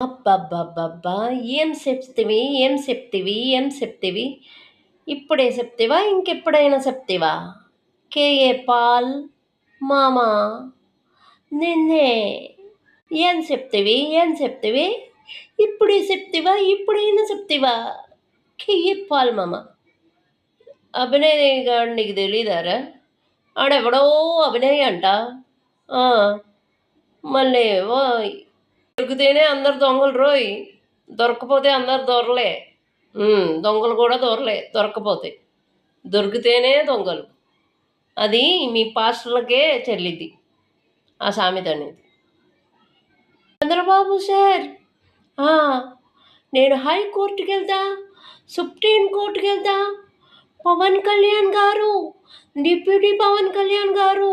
అబ్బబ్బబ్బబ్బా! ఏం సెప్తివి? ఏం సెప్తివి? ఏం సెప్తివి? ఇప్పుడే సెప్తివా? ఇంకెప్పుడైనా సెప్తివా? 'కేఏ పాల్ మామ నిన్నే' ఏం సెప్తివి? ఏం సెప్తివి? ఇప్పుడే సెప్తివా? ఇప్పుడైనా సెప్తివా? 'కేఏ పాల్ మామ' అభినయ్ గాడు నీకు తెలీదారా? ఆడెవడో అభినయ్ అంట. ఆ! మళ్ళీ దొరికితేనే అందరు దొంగలు రోయ్! దొరక్కపోతే అందరు దొరలే. దొంగలు కూడా దొరక్కపోతే. దొరికితేనే దొంగలు. అది మీ పాస్టర్‌లకే చెల్లిద్ది. ఆ సామెత అనేది. చంద్రబాబు సార్ ఆ! నేను హైకోర్ట్‌కెళ్తా, సుప్రీం కోర్ట్‌కెళ్తా. పవన్ కళ్యాణ్ గారు, డిప్యూటీ పవన్ కళ్యాణ్ గారు,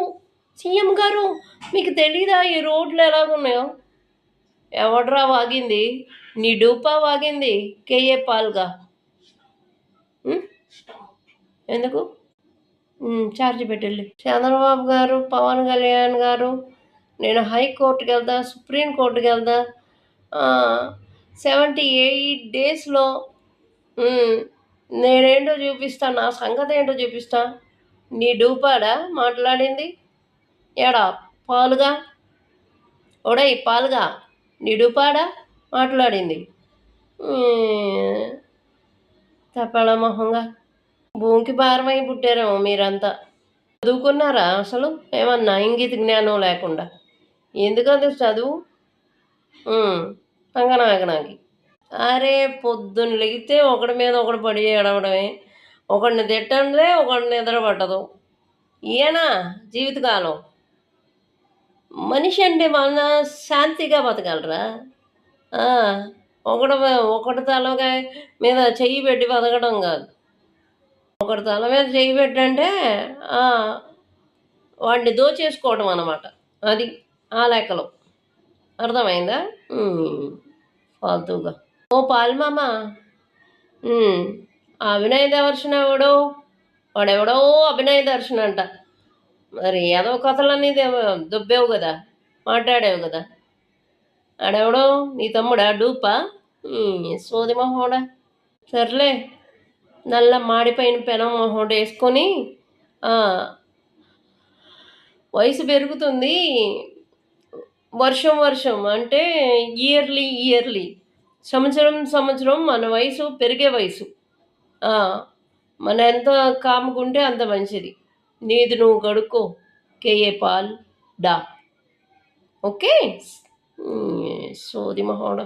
సీఎం గారు మీకు తెలీదా ఈ రోడ్లు ఎలాగున్నాయో? ఎవడ్రా వాగింది? నీ డూపా వాగింది? కేఏ పాల్‌గా. ఎందుకు? ఛార్జ్ పెట్టెళ్ళు. చంద్రబాబు గారు, పవన్ కళ్యాణ్ గారు నేను హైకోర్టుకెళ్తా, సుప్రీం కోర్టుకెళ్తా. 78 డేస్‌లో నేనేంటో చూపిస్తా. నా సంగతేంటో చూపిస్తా. నీ డూపాడా మాట్లాడింది? ఏడా పాలుగా? ఒడేయ్ పాలుగా! నీ డూపాడా మాట్లాడింది? తపాల మొహంగా. భూమికి భారమై పుట్టారేమో మీరంతా. చదువుకున్నారా అసలు? ఏమన్నా ఇంగిత జ్ఞానం లేకుండా. ఎందుకంత చదువు? అంగనాగనాకి. అరే పొద్దున్న లెగితే ఒకడి మీద ఒకడు పడి ఏడవడమే. ఒకడిని తిట్టందే ఒకడిని నిద్ర పట్టదు. ఈయనా జీవితకాలం. మనిషి అంటే మన శాంతిగా బతకగలరా? ఒకటి తలకాయ మీద చెయ్యి పెట్టి బతకడం కాదు. ఒకటి తల మీద చెయ్యి పెట్టంటే వాడిని దోచేసుకోవడం అన్నమాట. అది ఆ లెక్కలో. అర్థమైందా? ఫాల్తూగా. ఓ పాల్మామ అభినయ్ దర్శన్ వాడెవడో అభినయ్ దర్శన్ అంట. మరి ఏదో కథలన్నీ దుబ్బావు కదా, మాట్లాడావు కదా. ఆడెవడో నీ తమ్ముడా డూపా? సోది మొహోడా. సర్లే నల్ల మాడిపోయిన పెనం మొహోడు వేసుకొని వయసు పెరుగుతుంది. వర్షం అంటే ఇయర్లీ సంవత్సరం మన వయసు పెరిగే వయసు. మన ఎంత కాముకుంటే అంత మంచిది. నీది నువ్వు కడుక్కో. కేఏ పాల్ డా. ఓకే. సోది మొహోడా.